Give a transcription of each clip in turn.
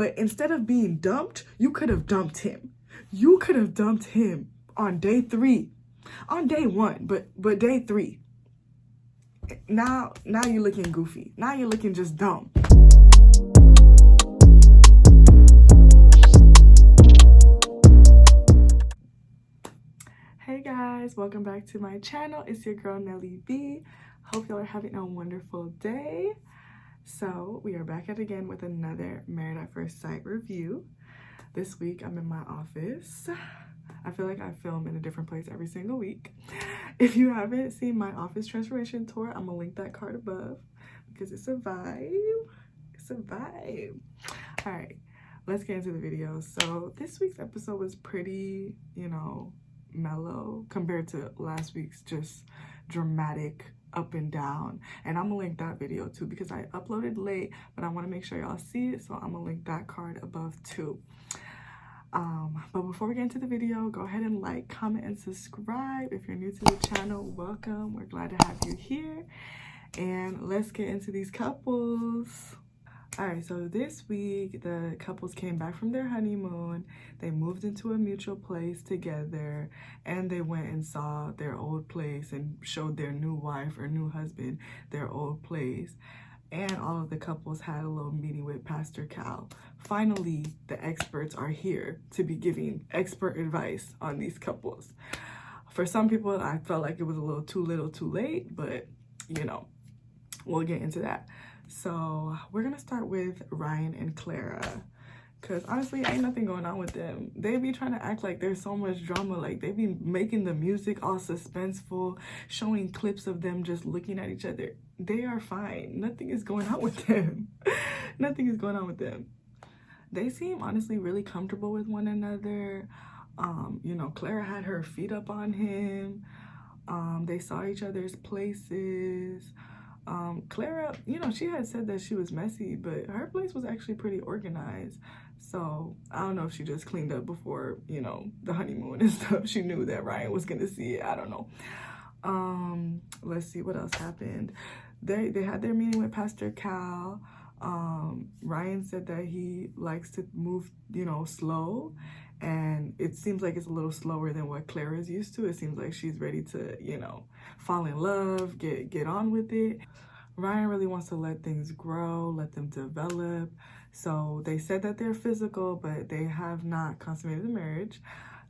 But instead of being dumped, you could have dumped him. You could have dumped him on day 3. On day 1, but day 3. Now you're looking goofy. Now you're looking just dumb. Hey guys, welcome back to my channel. It's your girl Nelly B. Hope y'all are having a wonderful day. So we are back at it again with another Married at First Sight review. This week I'm in my office. I feel like I film in a different place every single week. If you haven't seen my office transformation tour, I'm gonna link that card above because it's a vibe. It's a vibe. All right, let's get into the video. So this week's episode was pretty, mellow compared to last week's just dramatic up and down. And I'm gonna link that video too because I uploaded late, but I want to make sure y'all see it, so I'm gonna link that card above too. But before we get into the video, go ahead and like, comment, and subscribe. If you're new to the channel, welcome. We're glad to have you here. And let's get into these couples. All right, so this week, the couples came back from their honeymoon. They moved into a mutual place together, and they went and saw their old place and showed their new wife or new husband their old place. And all of the couples had a little meeting with Pastor Cal. Finally, the experts are here to be giving expert advice on these couples. For some people, I felt like it was a little too little too late, but we'll get into that. So we're gonna start with Ryan and Clara, because honestly, ain't nothing going on with them. They be trying to act like there's so much drama, like they be making the music all suspenseful, showing clips of them just looking at each other. They are fine. Nothing is going on with them. Nothing is going on with them. They seem honestly really comfortable with one another. Clara had her feet up on him. They saw each other's places. Clara, she had said that she was messy, but her place was actually pretty organized. So I don't know if she just cleaned up before, the honeymoon and stuff. She knew that Ryan was gonna see it. I don't know. Let's see what else happened. They had their meeting with Pastor Cal. Ryan said that he likes to move, slow. And it seems like it's a little slower than what Clara's used to. It seems like she's ready to, fall in love, get on with it. Ryan really wants to let things grow, let them develop. So they said that they're physical, but they have not consummated the marriage.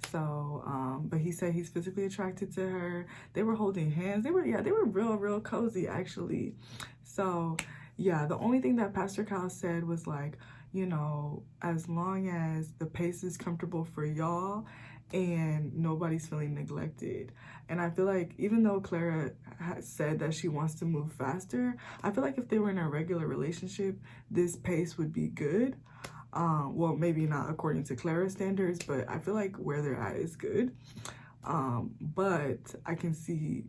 So, but he said he's physically attracted to her. They were holding hands. They were real cozy, actually. So, yeah, the only thing that Pastor Cal said was like, as long as the pace is comfortable for y'all and nobody's feeling neglected. And I feel like even though Clara has said that she wants to move faster, I feel like if they were in a regular relationship, this pace would be good. Well, maybe not according to Clara's standards, but I feel like where they're at is good. But I can see,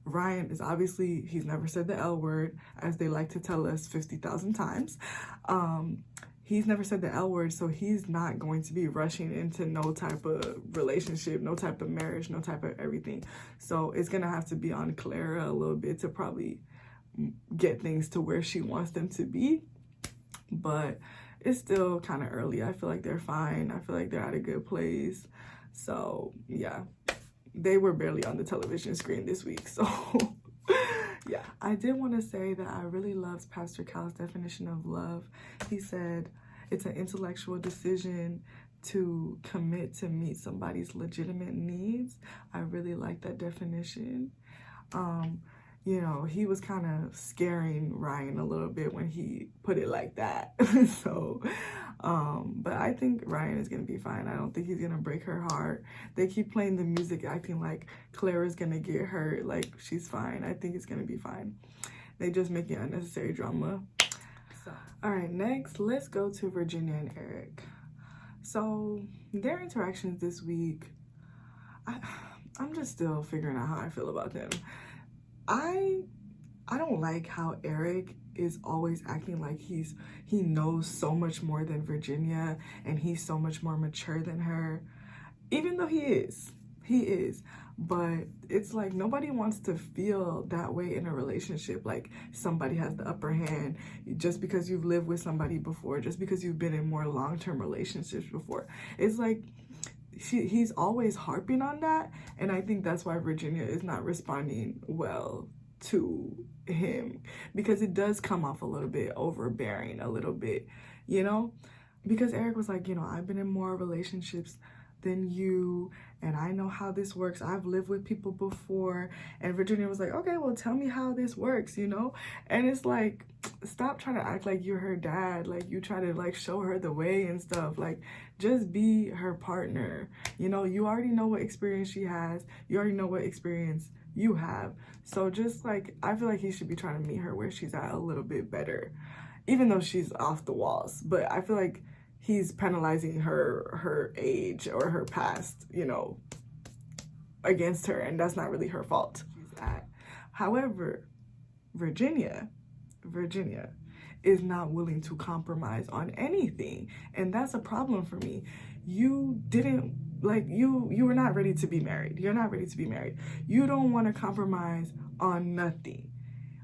Ryan is obviously, he's never said the L word, as they like to tell us 50,000 times. He's never said the L word, so he's not going to be rushing into no type of relationship, no type of marriage, no type of everything. So it's going to have to be on Clara a little bit to probably get things to where she wants them to be. But it's still kind of early. I feel like they're fine. I feel like they're at a good place. So, yeah. They were barely on the television screen this week, so yeah. I did want to say that I really loved Pastor Cal's definition of love. He said it's an intellectual decision to commit to meet somebody's legitimate needs. I really like that definition. He was kind of scaring Ryan a little bit when he put it like that. So, but I think Ryan is going to be fine. I don't think he's going to break her heart. They keep playing the music acting like Clara's going to get hurt, like she's fine. I think it's going to be fine. They just making unnecessary drama. So, all right, next, let's go to Virginia and Erik. So, their interactions this week, I'm just still figuring out how I feel about them. I don't like how Erik is always acting like he knows so much more than Virginia and he's so much more mature than her. Even though he is. He is. But it's like nobody wants to feel that way in a relationship, like somebody has the upper hand just because you've lived with somebody before, just because you've been in more long-term relationships before. It's like he's always harping on that, and I think that's why Virginia is not responding well to him, because it does come off a little bit overbearing, a little bit, you know, because Erik was like, you know, I've been in more relationships than you, and I know how this works. I've lived with people before. And Virginia was like, okay, well, tell me how this works, you know? And it's like, stop trying to act like you're her dad, like you try to like show her the way and stuff. Like, just be her partner. You know, you already know what experience she has, you already know what experience you have. So just like, I feel like he should be trying to meet her where she's at a little bit better, even though she's off the walls. But I feel like he's penalizing her age or her past, you know, against her, and that's not really her fault. However, Virginia is not willing to compromise on anything, and that's a problem for me. You didn't, like, you were not ready to be married. You're not ready to be married. You don't want to compromise on nothing,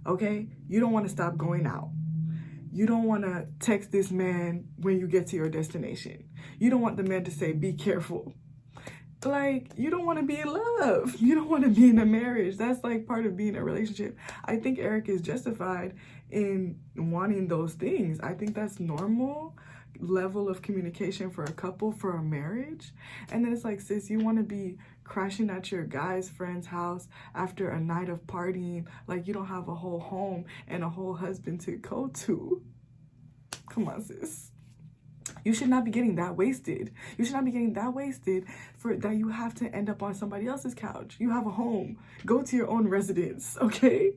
okay? You don't want to stop going out. You don't want to text this man when you get to your destination. You don't want the man to say, be careful. Like, you don't want to be in love. You don't want to be in a marriage. That's like part of being in a relationship. I think Erik is justified in wanting those things. I think that's normal level of communication for a couple, for a marriage. And then it's like, sis, you want to be crashing at your guy's friend's house after a night of partying, like you don't have a whole home and a whole husband to go to. Come on, sis. You should not be getting that wasted. You should not be getting that wasted for that you have to end up on somebody else's couch. You have a home. Go to your own residence, okay?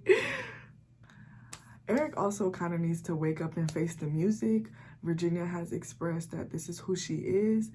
Erik also kind of needs to wake up and face the music. Virginia has expressed that this is who she is.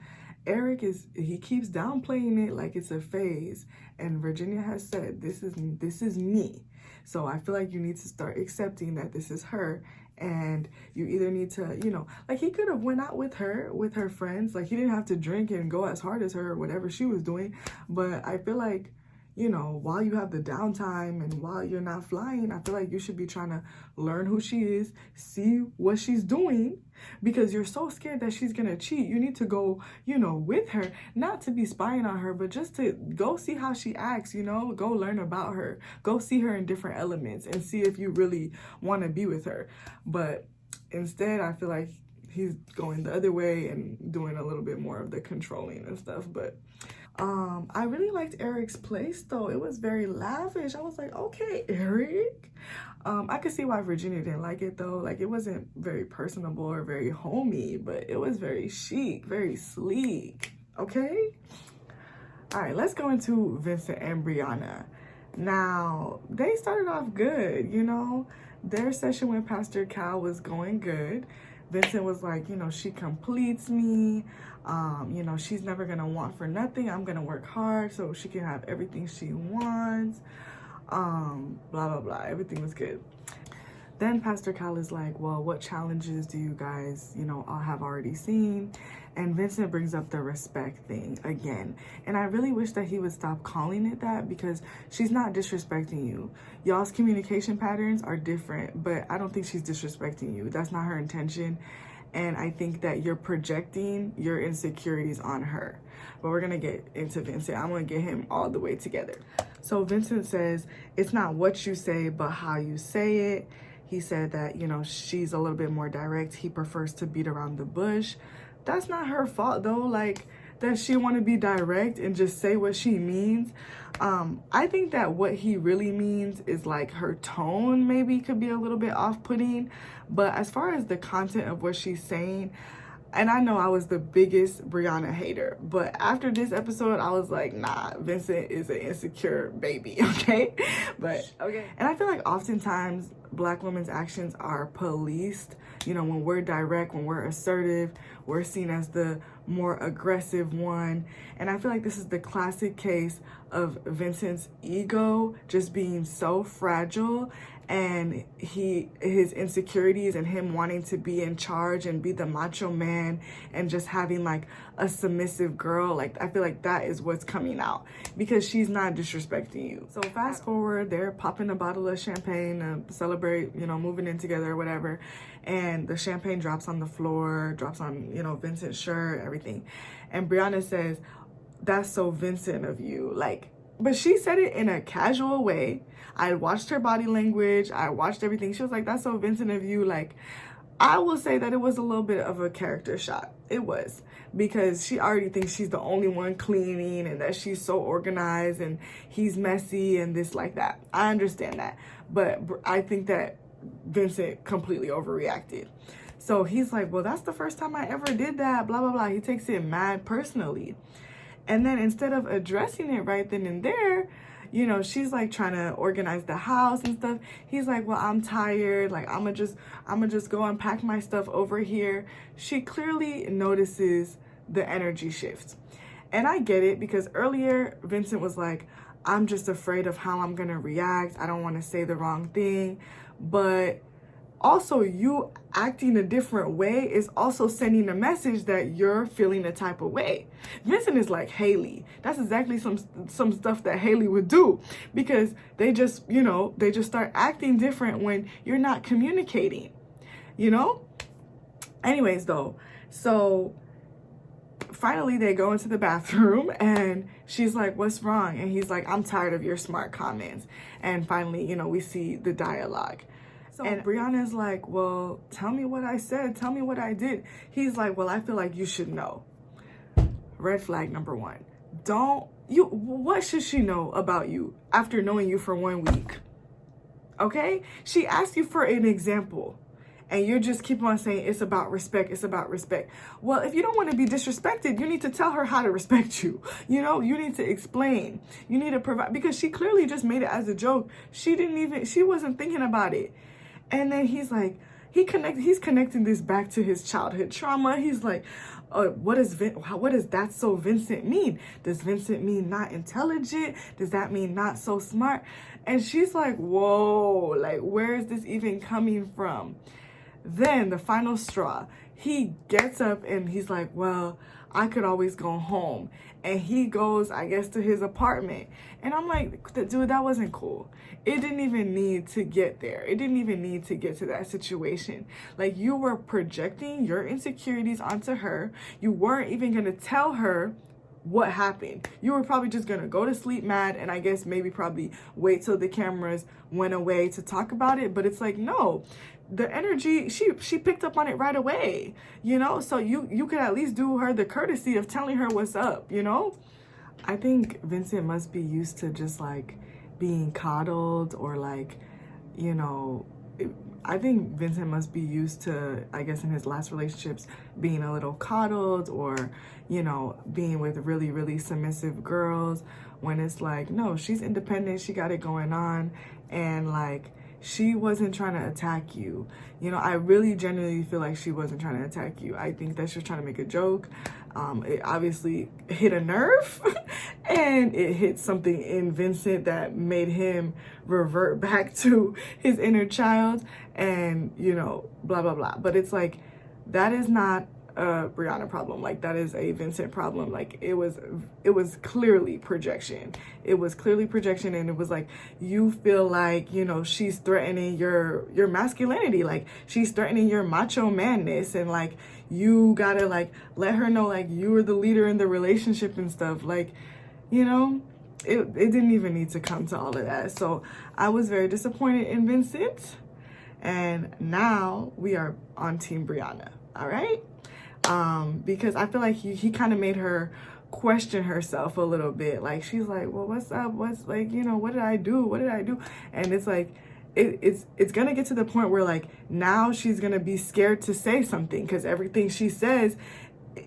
Erik he keeps downplaying it like it's a phase, and Virginia has said, this is me. So I feel like you need to start accepting that this is her, and you either need to, you know, like he could have went out with her friends. Like he didn't have to drink and go as hard as her or whatever she was doing. But I feel like, you know, while you have the downtime and while you're not flying, I feel like you should be trying to learn who she is, see what she's doing, because you're so scared that she's gonna cheat. You need to go, you know, with her, not to be spying on her, but just to go see how she acts, you know, go learn about her, go see her in different elements and see if you really want to be with her. But instead, I feel like he's going the other way and doing a little bit more of the controlling and stuff. But I really liked Erik's place though. It was very lavish. I was like, okay, Erik. I could see why Virginia didn't like it though. Like it wasn't very personable or very homey, but it was very chic, very sleek, okay? All right, let's go into Vincent and Briana. Now, they started off good, you know? Their session with Pastor Cal was going good. Vincent was like, you know, she completes me. You know, she's never gonna want for nothing. I'm gonna work hard so she can have everything she wants. Blah, blah, blah. Everything was good. Then Pastor Cal is like, well, what challenges do you guys, you know, all have already seen? And Vincent brings up the respect thing again. And I really wish that he would stop calling it that, because she's not disrespecting you. Y'all's communication patterns are different, but I don't think she's disrespecting you. That's not her intention. And I think that you're projecting your insecurities on her. But we're gonna get into Vincent. I'm gonna get him all the way together. So Vincent says, it's not what you say, but how you say it. He said that, you know, she's a little bit more direct. He prefers to beat around the bush. That's not her fault though. Like, that she want to be direct and just say what she means. I think that what he really means is like her tone maybe could be a little bit off-putting, but as far as the content of what she's saying, and I know I was the biggest Briana hater, but after this episode, I was like, nah, Vincent is an insecure baby, okay? But, okay. And I feel like oftentimes Black women's actions are policed. You know, when we're direct, when we're assertive, we're seen as the more aggressive one. And I feel like this is the classic case of Vincent's ego just being so fragile and his insecurities and him wanting to be in charge and be the macho man and just having like a submissive girl. Like I feel like that is what's coming out, because she's not disrespecting you. So fast forward, they're popping a bottle of champagne to celebrate, you know, moving in together or whatever, and the champagne drops on the floor, drops on, you know, Vincent's shirt, everything, and Briana says, "That's so Vincent of you." Like, but she said it in a casual way. I watched her body language. I watched everything. She was like, "That's so Vincent of you." Like, I will say that it was a little bit of a character shot. It was, because she already thinks she's the only one cleaning and that she's so organized and he's messy and this like that. I understand that. But I think that Vincent completely overreacted. So he's like, "Well, that's the first time I ever did that, blah, blah, blah." He takes it mad personally. And then instead of addressing it right then and there, you know, she's like trying to organize the house and stuff. He's like, "Well, I'm tired. Like, I'm gonna just go unpack my stuff over here." She clearly notices the energy shift. And I get it, because earlier Vincent was like, "I'm just afraid of how I'm gonna react. I don't want to say the wrong thing." But also, you acting a different way is also sending a message that you're feeling a type of way. Vincent is like Haley. That's exactly some stuff that Haley would do, because they just, you know, they just start acting different when you're not communicating, you know? Anyways, though, so finally they go into the bathroom and she's like, "What's wrong?" And he's like, "I'm tired of your smart comments." And finally, you know, we see the dialogue. And Brianna's like, "Well, tell me what I said. Tell me what I did." He's like, "Well, I feel like you should know." Red flag number one. What should she know about you after knowing you for 1 week? Okay? She asked you for an example, and you just keep on saying it's about respect, it's about respect. Well, if you don't want to be disrespected, you need to tell her how to respect you. You know, you need to explain. You need to provide, because she clearly just made it as a joke. She wasn't thinking about it. And then he's like, he's connecting this back to his childhood trauma. He's like, what does that so Vincent mean? Does Vincent mean not intelligent? Does that mean not so smart? And she's like, whoa, like, where is this even coming from? Then the final straw, he gets up and he's like, "Well, I could always go home." And he goes, I guess, to his apartment. And I'm like, dude, that wasn't cool. It didn't even need to get there. It didn't even need to get to that situation. Like, you were projecting your insecurities onto her. You weren't even going to tell her what happened. You were probably just going to go to sleep mad, and I guess maybe probably wait till the cameras went away to talk about it. But it's like, no, the energy, she picked up on it right away, you know? So you could at least do her the courtesy of telling her what's up, you know? I think Vincent must be used to just like being coddled, or like, you know, I think Vincent must be used to, I guess in his last relationships, being a little coddled, or, you know, being with really, really submissive girls, when it's like, no, she's independent, she got it going on, and like, she wasn't trying to attack you. You know, I really genuinely feel like she wasn't trying to attack you. I think that she was trying to make a joke. It obviously hit a nerve and it hit something in Vincent that made him revert back to his inner child, and, you know, blah, blah, blah. But it's like, that is not a Briana problem. Like, that is a Vincent problem. Like, it was clearly projection. It was clearly projection. And it was like, you feel like, you know, she's threatening your masculinity. Like, she's threatening your macho manness, and like, you gotta like let her know like you were the leader in the relationship and stuff. Like, you know, it didn't even need to come to all of that. So I was very disappointed in Vincent, and now we are on Team Briana. All right. Because I feel like he kind of made her question herself a little bit. Like, she's like, well, what's up? What's, like, you know, what did I do? What did I do? And it's like, it's gonna get to the point where like, now she's gonna be scared to say something, because everything she says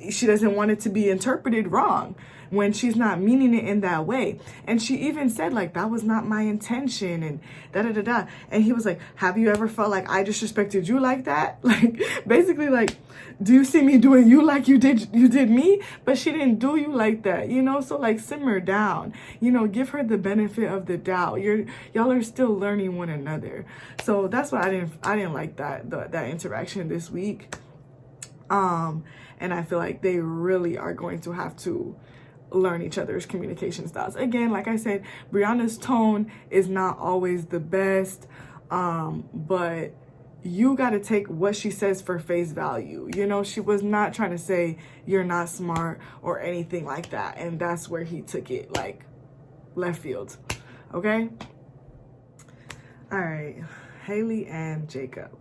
she doesn't want it to be interpreted wrong when she's not meaning it in that way. And she even said, like, that was not my intention, and da-da-da-da. And he was like, have you ever felt like I disrespected you like that? Like, basically, like, do you see me doing you like you did me? But she didn't do you like that, you know? So, like, simmer down, you know, give her the benefit of the doubt. Y'all are still learning one another. So that's why I didn't like that interaction this week. And I feel like they really are going to have to learn each other's communication styles. Again, like I said, Brianna's tone is not always the best, but you got to take what she says for face value. You know, she was not trying to say you're not smart or anything like that. And that's where he took it, like, left field. Okay? All right. Haley and Jacob.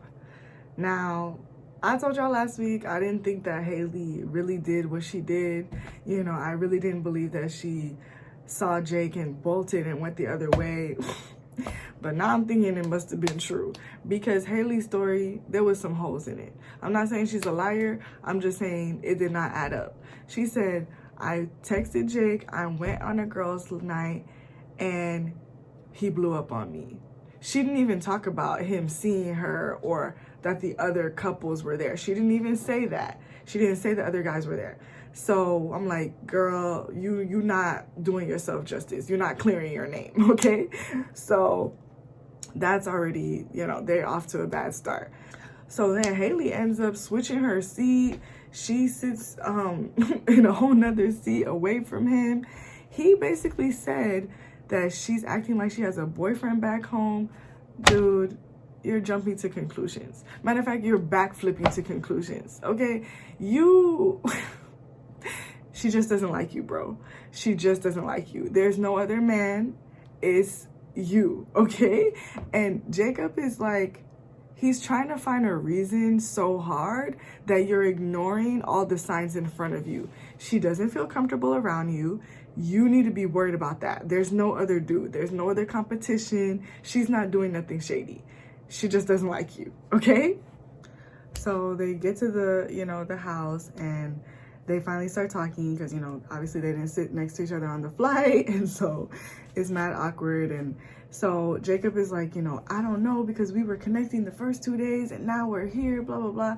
Now, I told y'all last week, I didn't think that Haley really did what she did. You know, I really didn't believe that she saw Jake and bolted and went the other way. But now I'm thinking it must have been true, because Haley's story, there was some holes in it. I'm not saying she's a liar. I'm just saying it did not add up. She said, I texted Jake, I went on a girls' night, and he blew up on me. She didn't even talk about him seeing her or that the other couples were there. She didn't even say that. She didn't say the other guys were there. So I'm like, girl, you not doing yourself justice. You're not clearing your name, okay? So that's already, you know, they're off to a bad start. So then Haley ends up switching her seat. She sits in a whole nother seat away from him. He basically said that she's acting like she has a boyfriend back home. Dude, you're jumping to conclusions. Matter of fact, you're backflipping to conclusions, okay? She just doesn't like you, bro. She just doesn't like you. There's no other man. It's you, okay? And Jacob is like, he's trying to find a reason so hard that you're ignoring all the signs in front of you. She doesn't feel comfortable around you. You need to be worried about that. There's no other dude. There's no other competition. She's not doing nothing shady. She just doesn't like you, okay? So they get to the house, and they finally start talking because, you know, obviously they didn't sit next to each other on the flight, and so it's mad awkward. And so Jacob is like, you know, I don't know, because we were connecting the first 2 days and now we're here, blah, blah, blah.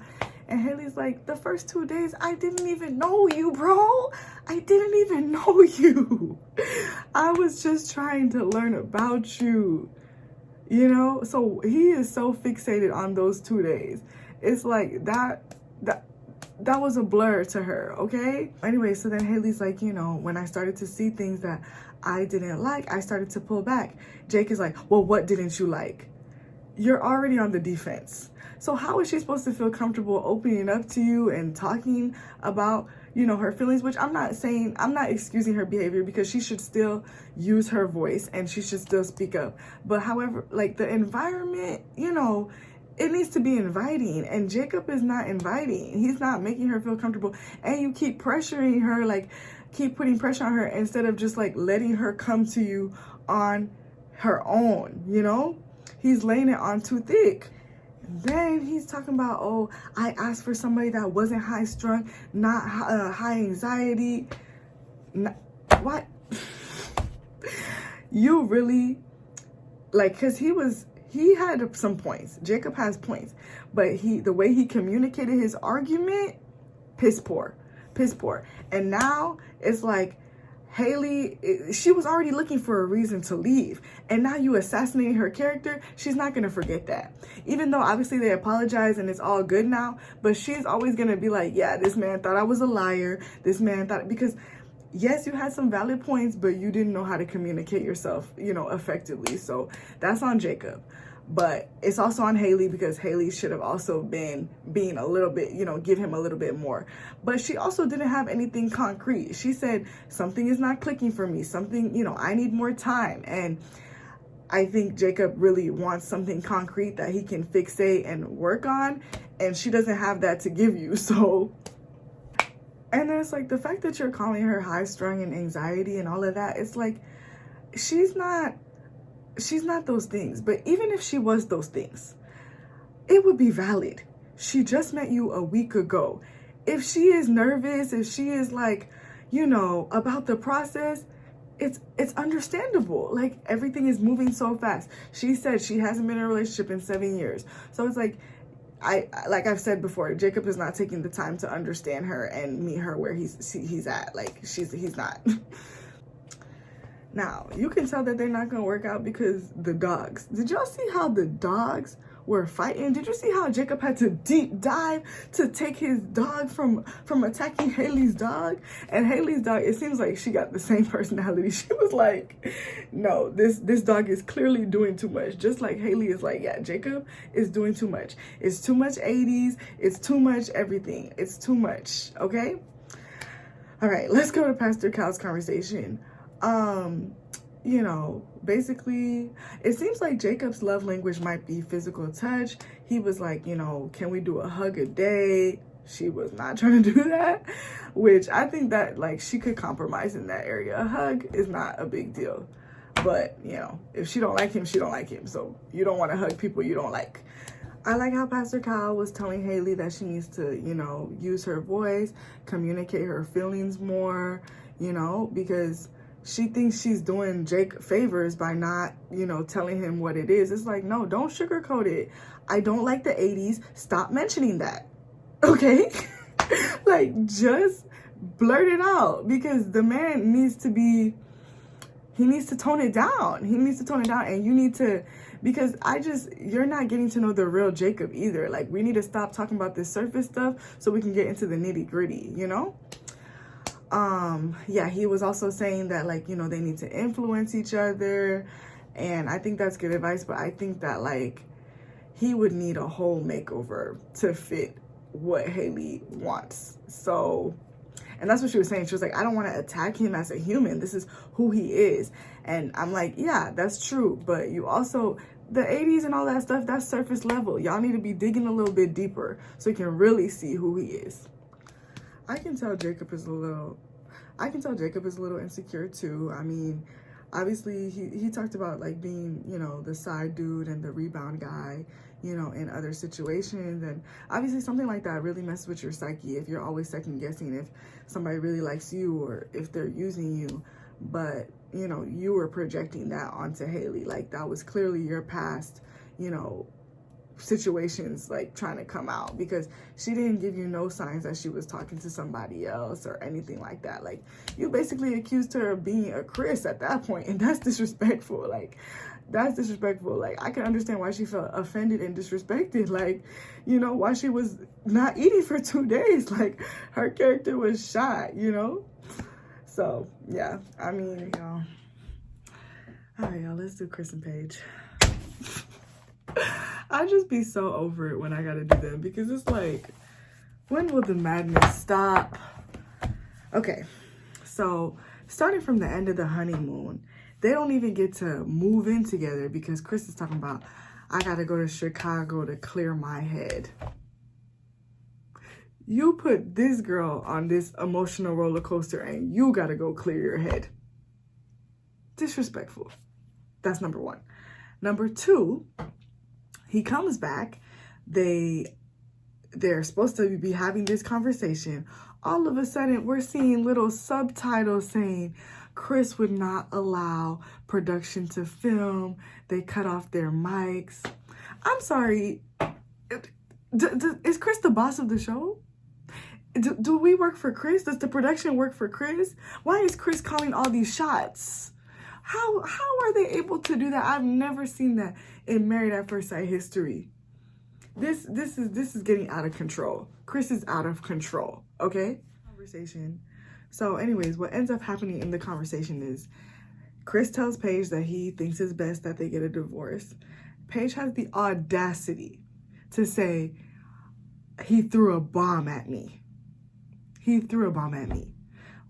And Haley's like, the first 2 days, I didn't even know you, bro. I didn't even know you. I was just trying to learn about you, you know? So he is so fixated on those 2 days. It's like that was a blur to her, okay? Anyway, so then Haley's like, you know, when I started to see things that I didn't like, I started to pull back. Jake is like, well, what didn't you like? You're already on the defense. So how is she supposed to feel comfortable opening up to you and talking about, you know, her feelings? Which I'm not excusing her behavior, because she should still use her voice and she should still speak up. But however, like, the environment, you know, it needs to be inviting, and Jacob is not inviting. He's not making her feel comfortable, and you keep pressuring her, like, keep putting pressure on her instead of just, like, letting her come to you on her own, you know? He's laying it on too thick. And then he's talking about, oh, I asked for somebody that wasn't high-strung, not high anxiety. What? You really, like, because he had some points. Jacob has points, but the way he communicated his argument, piss poor. And now it's like, Haley, she was already looking for a reason to leave, and now you assassinating her character. She's not gonna forget that, even though obviously they apologize and it's all good now. But she's always gonna be like, yeah, this man thought I was a liar. This man thought, because yes, you had some valid points, but you didn't know how to communicate yourself, you know, effectively. So that's on Jacob. But it's also on Haley, because Haley should have also been being a little bit, you know, give him a little bit more. But she also didn't have anything concrete. She said, something is not clicking for me. Something, you know, I need more time. And I think Jacob really wants something concrete that he can fixate and work on. And she doesn't have that to give you. So, and then it's like, the fact that you're calling her high-strung and anxiety and all of that, it's like, she's not those things. But even if she was those things, it would be valid. She just met you a week ago. if she is nervous, if she is like, you know, about the process, it's understandable. Like, everything is moving so fast. She said she hasn't been in a relationship in 7 years. So it's like, like I've said before, Jacob is not taking the time to understand her and meet her where he's at. Like, he's not. Now, you can tell that they're not going to work out because the dogs. Did y'all see how the dogs were fighting? Did you see how Jacob had to deep dive to take his dog from attacking Haley's dog? And Haley's dog, it seems like she got the same personality. She was like, no, this dog is clearly doing too much. Just like Haley is like, yeah, Jacob is doing too much. It's too much 80s. It's too much everything. It's too much, okay? All right, let's go to Pastor Cal's conversation. You know, basically, it seems like Jacob's love language might be physical touch. He was like, you know, can we do a hug a day? She was not trying to do that, which I think that, like, she could compromise in that area. A hug is not a big deal. But, you know, if she don't like him, she don't like him. So you don't want to hug people you don't like. I like how Pastor Cal was telling Haley that she needs to, you know, use her voice, communicate her feelings more, you know, because she thinks she's doing Jake favors by not, you know, telling him what it is. It's like, no, don't sugarcoat it. I don't like the 80s. Stop mentioning that. Okay? Like, just blurt it out, because the man needs to be, he needs to tone it down. He needs to tone it down, and you need to, because you're not getting to know the real Jacob either. Like, we need to stop talking about this surface stuff so we can get into the nitty gritty, you know? Yeah, he was also saying that, like, you know, they need to influence each other, and I think that's good advice, but I think that, like, he would need a whole makeover to fit what Haley wants. So, and that's what she was saying. She was like, I don't want to attack him as a human. This is who he is. And I'm like, yeah, that's true, but you also, the 80s and all that stuff, that's surface level. Y'all need to be digging a little bit deeper so you can really see who he is. I can tell Jacob is a little insecure too. I mean, obviously he talked about, like, being, you know, the side dude and the rebound guy, you know, in other situations. And obviously something like that really messes with your psyche if you're always second guessing if somebody really likes you or if they're using you. But, you know, you were projecting that onto Haley. Like, that was clearly your past, you know, situations, like, trying to come out, because she didn't give you no signs that she was talking to somebody else or anything like that. Like, you basically accused her of being a Chris at that point, and that's disrespectful. Like, that's disrespectful. Like, I can understand why she felt offended and disrespected, like, you know, why she was not eating for 2 days. Like, her character was shot, you know. So yeah, I mean, y'all, all right, y'all, let's do Chris and Paige. I just be so over it when I gotta do them, because it's like, when will the madness stop? Okay, so starting from the end of the honeymoon, they don't even get to move in together because Chris is talking about, I gotta go to Chicago to clear my head. You put this girl on this emotional roller coaster and you gotta go clear your head. Disrespectful. That's number one. Number two, he comes back. They're supposed to be having this conversation. All of a sudden, we're seeing little subtitles saying Chris would not allow production to film. They cut off their mics. I'm sorry. Is Chris the boss of the show? Do we work for Chris? Does the production work for Chris? Why is Chris calling all these shots? How are they able to do that? I've never seen that in Married at First Sight history. This is getting out of control. Chris is out of control, okay? Conversation. So anyways, what ends up happening in the conversation is Chris tells Paige that he thinks it's best that they get a divorce. Paige has the audacity to say, he threw a bomb at me. He threw a bomb at me.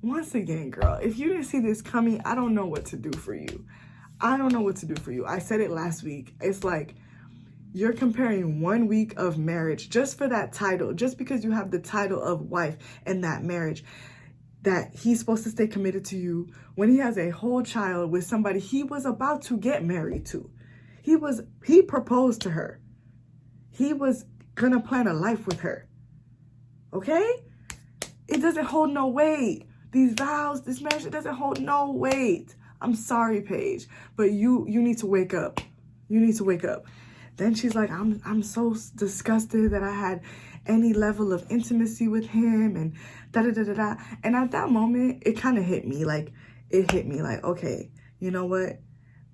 Once again, girl, if you didn't see this coming, I don't know what to do for you. I don't know what to do for you. I said it last week. It's like, you're comparing 1 week of marriage just for that title, just because you have the title of wife in that marriage, that he's supposed to stay committed to you when he has a whole child with somebody he was about to get married to. He proposed to her. He was gonna plan a life with her. Okay? It doesn't hold no weight. These vows, this marriage, it doesn't hold no weight. I'm sorry, Paige, but you need to wake up. You need to wake up. Then she's like, I'm so disgusted that I had any level of intimacy with him and da-da-da-da-da. And at that moment, it kind of hit me. Like, it hit me like, okay, you know what?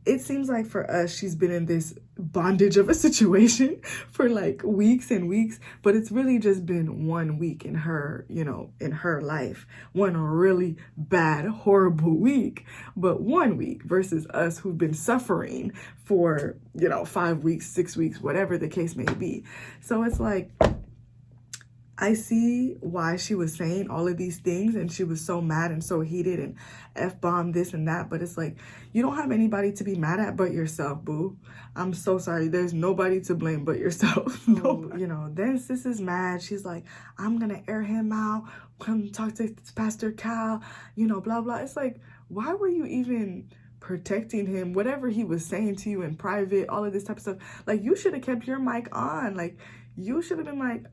It seems like for us, she's been in this bondage of a situation for like weeks and weeks, but it's really just been 1 week in her, you know, in her life. One really bad, horrible week, but 1 week versus us who've been suffering for, you know, 5 weeks, 6 weeks, whatever the case may be. So it's like, I see why she was saying all of these things and she was so mad and so heated and F-bombed this and that. But it's like, you don't have anybody to be mad at but yourself, boo. I'm so sorry. There's nobody to blame but yourself. No, you know, then sis is mad. She's like, I'm going to air him out. Come talk to Pastor Cal, you know, blah, blah. It's like, why were you even protecting him? Whatever he was saying to you in private, all of this type of stuff. Like, you should have kept your mic on. Like, you should have been like,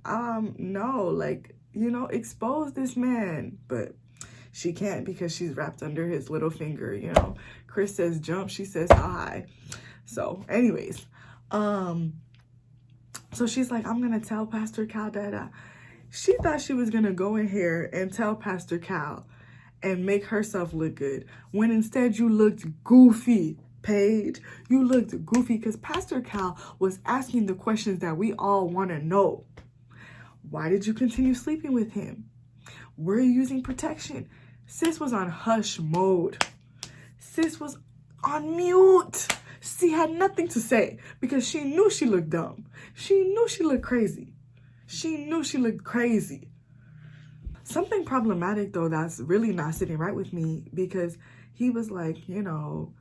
no, like, you know, expose this man. But she can't because she's wrapped under his little finger, you know. Chris says jump, she says hi. So anyways, so she's like, I'm going to tell Pastor Cal that she thought she was going to go in here and tell Pastor Cal and make herself look good, when instead you looked goofy. Paige, you looked goofy because Pastor Cal was asking the questions that we all want to know. Why did you continue sleeping with him? Were you using protection? Sis was on hush mode. Sis was on mute. She had nothing to say because she knew she looked dumb. She knew she looked crazy. She knew she looked crazy. Something problematic, though, that's really not sitting right with me, because he was like, you know,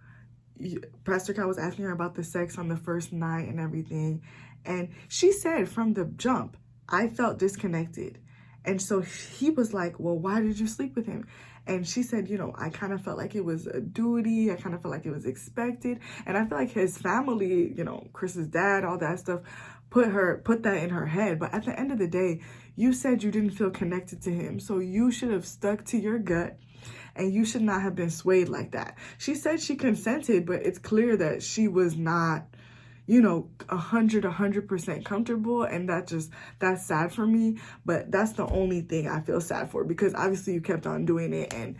Pastor Cal was asking her about the sex on the first night and everything. And she said from the jump, I felt disconnected. And so he was like, well, why did you sleep with him? And she said, you know, I kind of felt like it was a duty. I kind of felt like it was expected. And I feel like his family, you know, Chris's dad, all that stuff, put that in her head. But at the end of the day, you said you didn't feel connected to him. So you should have stuck to your gut. And you should not have been swayed like that. She said she consented, but it's clear that she was not, you know, 100% comfortable. And that's sad for me. But that's the only thing I feel sad for, because obviously you kept on doing it and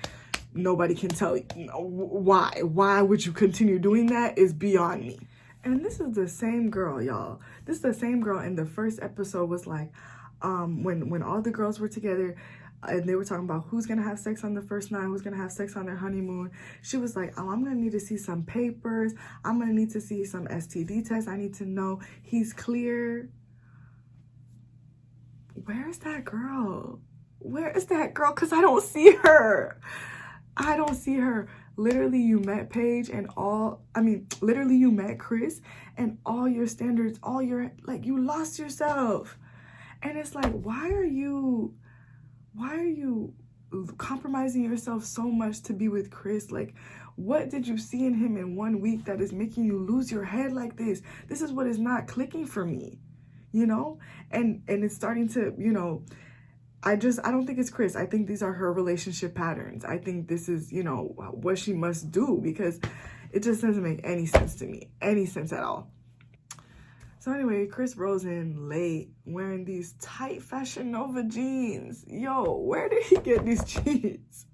nobody can tell you know, why. Why would you continue doing that is beyond me. And this is the same girl, y'all. This is the same girl in the first episode was like, when all the girls were together, and they were talking about who's going to have sex on the first night, who's going to have sex on their honeymoon. She was like, oh, I'm going to need to see some papers. I'm going to need to see some STD tests. I need to know he's clear. Where is that girl? Where is that girl? Because I don't see her. I don't see her. Literally, you met Paige and literally you met Chris and all your standards, you lost yourself. And it's like, why are you compromising yourself so much to be with Chris? Like, what did you see in him in 1 week that is making you lose your head like this? This is what is not clicking for me, you know? And it's starting to, you know, I don't think it's Chris. I think these are her relationship patterns. I think this is, you know, what she must do, because it just doesn't make any sense to me. Any sense at all. So anyway, Chris rolls in late wearing these tight Fashion Nova jeans. Yo, where did he get these jeans?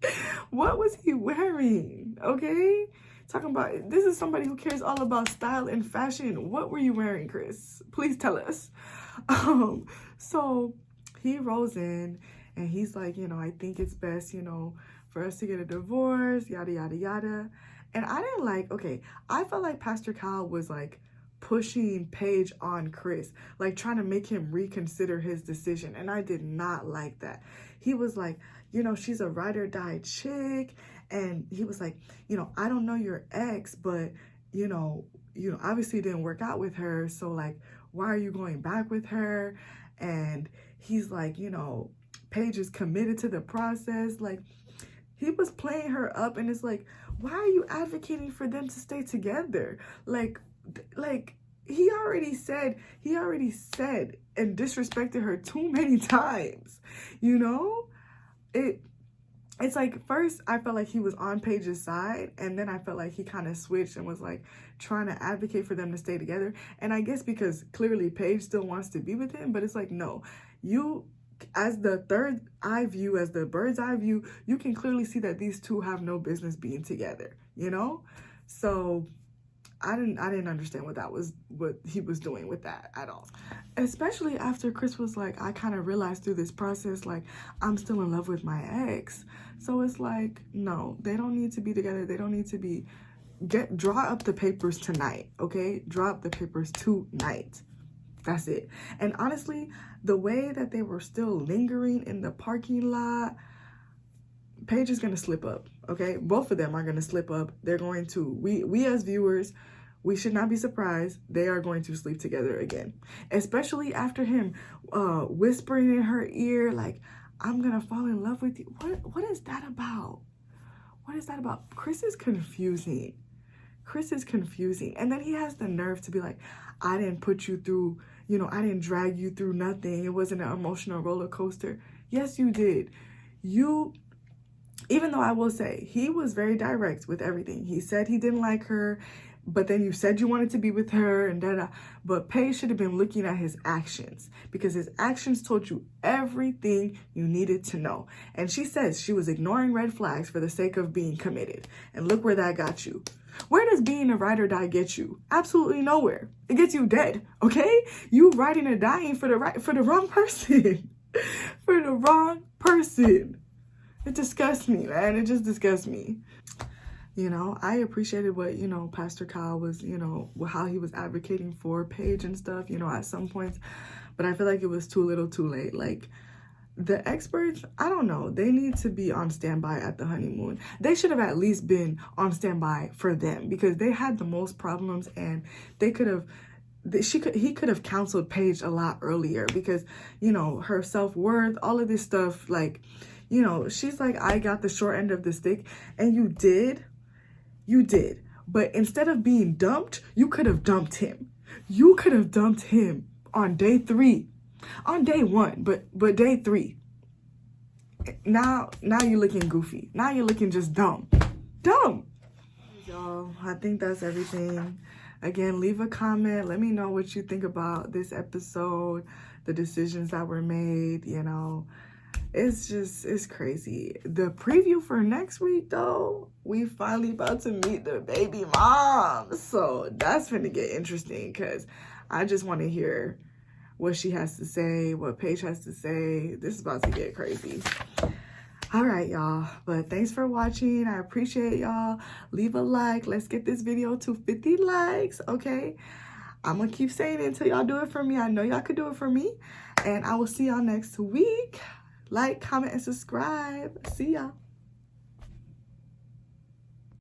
What was he wearing? Okay? Talking about, this is somebody who cares all about style and fashion. What were you wearing, Chris? Please tell us. So he rolls in and he's like, you know, I think it's best, you know, for us to get a divorce, yada, yada, yada. And I didn't I felt like Pastor Cal was like pushing Paige on Chris, like trying to make him reconsider his decision. And I did not like that. He was like, you know, she's a ride or die chick. And he was like, you know, I don't know your ex, but you know, obviously it didn't work out with her. So like, why are you going back with her? And he's like, you know, Paige is committed to the process. Like, he was playing her up, and it's like, why are you advocating for them to stay together? Like he already said and disrespected her too many times, you know? it's like, first I felt like he was on Paige's side, and then I felt like he kind of switched and was like trying to advocate for them to stay together. And I guess because clearly Paige still wants to be with him, but it's like, no, you, as the third eye view, as the bird's eye view, you can clearly see that these two have no business being together, you know? So I didn't understand what he was doing with that at all. Especially after Chris was like, I kind of realized through this process, like, I'm still in love with my ex. So it's like, no, they don't need to be together. They don't need to be, draw up the papers tonight, okay? Draw up the papers tonight. That's it. And honestly, the way that they were still lingering in the parking lot, Paige is going to slip up, okay? Both of them are going to slip up. They're going to, we as viewers, we should not be surprised. They are going to sleep together again. Especially after him whispering in her ear, like, I'm going to fall in love with you. What is that about? What is that about? Chris is confusing. Chris is confusing. And then he has the nerve to be like, I didn't put you through, you know, I didn't drag you through nothing. It wasn't an emotional roller coaster. Yes, you did. Even though I will say, he was very direct with everything. He said he didn't like her, but then you said you wanted to be with her, and da-da. But Paige should have been looking at his actions, because his actions told you everything you needed to know. And she says she was ignoring red flags for the sake of being committed. And look where that got you. Where does being a ride or die get you? Absolutely nowhere. It gets you dead, okay? You riding or dying for the wrong person. For the wrong person. It disgusts me, man. It just disgusts me. You know, I appreciated what, you know, Pastor Kyle was, you know, how he was advocating for Paige and stuff, you know, at some points. But I feel like it was too little too late. Like, the experts, I don't know, they need to be on standby at the honeymoon. They should have at least been on standby for them, because they had the most problems, and they could have, he could have counseled Paige a lot earlier, because, you know, her self-worth, all of this stuff, like, you know, she's like, I got the short end of the stick, and you did. But instead of being dumped, you could have dumped him. You could have dumped him on day 3. On day 1, but day 3. Now you're looking goofy. Now you're looking just dumb. Dumb. Y'all, I think that's everything. Again, leave a comment. Let me know what you think about this episode, the decisions that were made, you know. It's crazy. The preview for next week, though, we finally about to meet the baby mom. So that's gonna get interesting, because I just want to hear what she has to say, what Paige has to say. This is about to get crazy. All right, y'all. But thanks for watching. I appreciate y'all. Leave a like. Let's get this video to 50 likes, okay? I'm going to keep saying it until y'all do it for me. I know y'all could do it for me. And I will see y'all next week. Like, comment, and subscribe. See y'all.